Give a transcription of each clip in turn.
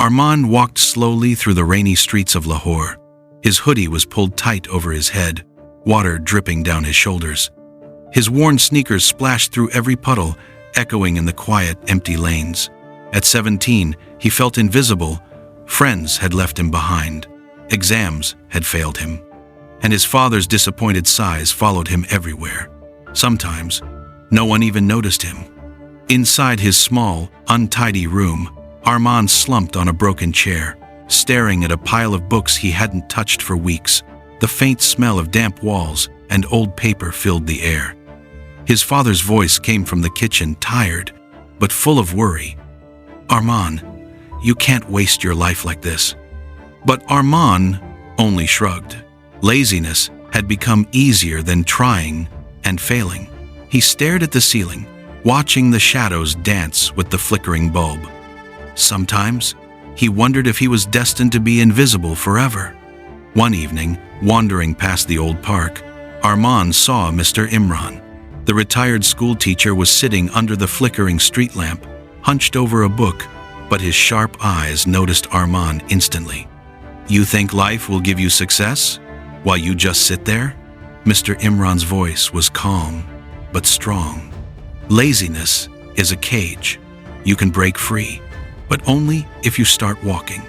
Armand walked slowly through the rainy streets of Lahore. His hoodie was pulled tight over his head, water dripping down his shoulders. His worn sneakers splashed through every puddle, echoing in the quiet, empty lanes. At 17, he felt invisible. Friends had left him behind. Exams had failed him. And his father's disappointed sighs followed him everywhere. Sometimes, no one even noticed him. Inside his small, untidy room, Armand slumped on a broken chair, staring at a pile of books he hadn't touched for weeks. The faint smell of damp walls and old paper filled the air. His father's voice came from the kitchen, tired, but full of worry. "Armand, you can't waste your life like this." But Armand only shrugged. Laziness had become easier than trying and failing. He stared at the ceiling, watching the shadows dance with the flickering bulb. Sometimes, he wondered if he was destined to be invisible forever. One evening, wandering past the old park, Armand saw Mr. Imran. The retired school teacher was sitting under the flickering street lamp, hunched over a book, but his sharp eyes noticed Armand instantly. "You think life will give you success, while you just sit there?" Mr. Imran's voice was calm, but strong. "Laziness is a cage. You can break free, but only if you start walking."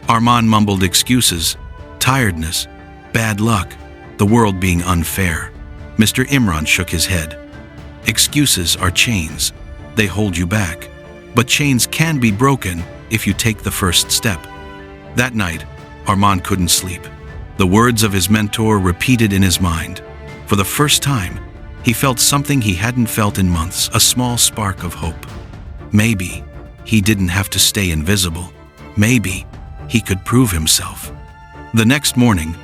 Armand mumbled excuses, tiredness, bad luck, the world being unfair. Mr. Imran shook his head. "Excuses are chains. They hold you back. But chains can be broken if you take the first step." That night, Armand couldn't sleep. The words of his mentor repeated in his mind. For the first time, he felt something he hadn't felt in months, a small spark of hope. Maybe he didn't have to stay invisible. Maybe he could prove himself. The next morning,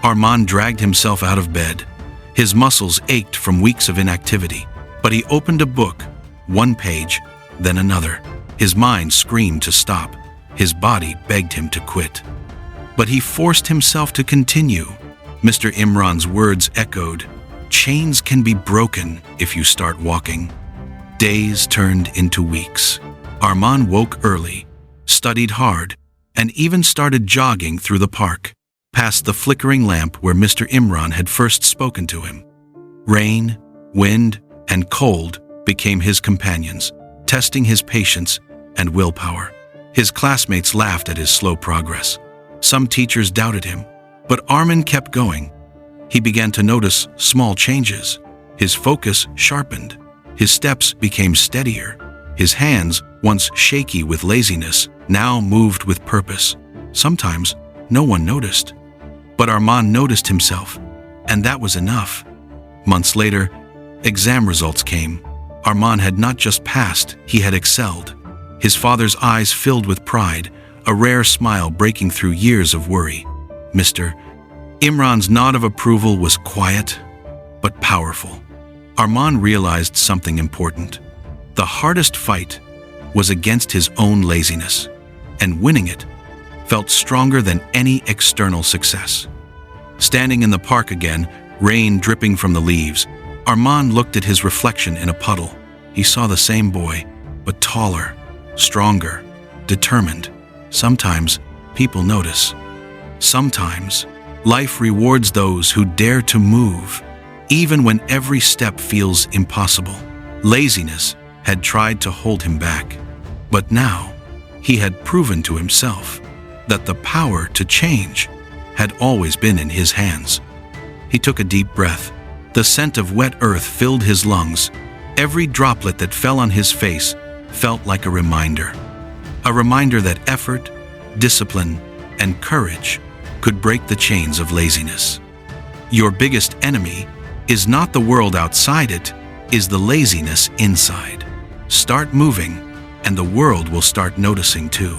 Armand dragged himself out of bed. His muscles ached from weeks of inactivity, but he opened a book, one page, then another. His mind screamed to stop. His body begged him to quit. But he forced himself to continue. Mr. Imran's words echoed, "Chains can be broken if you start walking." Days turned into weeks. Armand woke early, studied hard, and even started jogging through the park, past the flickering lamp where Mr. Imran had first spoken to him. Rain, wind, and cold became his companions, testing his patience and willpower. His classmates laughed at his slow progress. Some teachers doubted him, but Armand kept going. He began to notice small changes. His focus sharpened. His steps became steadier. His hands, once shaky with laziness, now moved with purpose. Sometimes, no one noticed. But Armand noticed himself, and that was enough. Months later, exam results came. Armand had not just passed, he had excelled. His father's eyes filled with pride, a rare smile breaking through years of worry. Mr. Imran's nod of approval was quiet, but powerful. Armand realized something important. The hardest fight was against his own laziness, and winning it felt stronger than any external success. Standing in the park again, rain dripping from the leaves, Armand looked at his reflection in a puddle. He saw the same boy, but taller, stronger, determined. Sometimes people notice. Sometimes life rewards those who dare to move, even when every step feels impossible. Laziness had tried to hold him back, but now he had proven to himself that the power to change had always been in his hands. He took a deep breath. The scent of wet earth filled his lungs. Every droplet that fell on his face felt like a reminder that effort, discipline, and courage could break the chains of laziness. Your biggest enemy is not the world outside it, is the laziness inside. Start moving, and the world will start noticing too.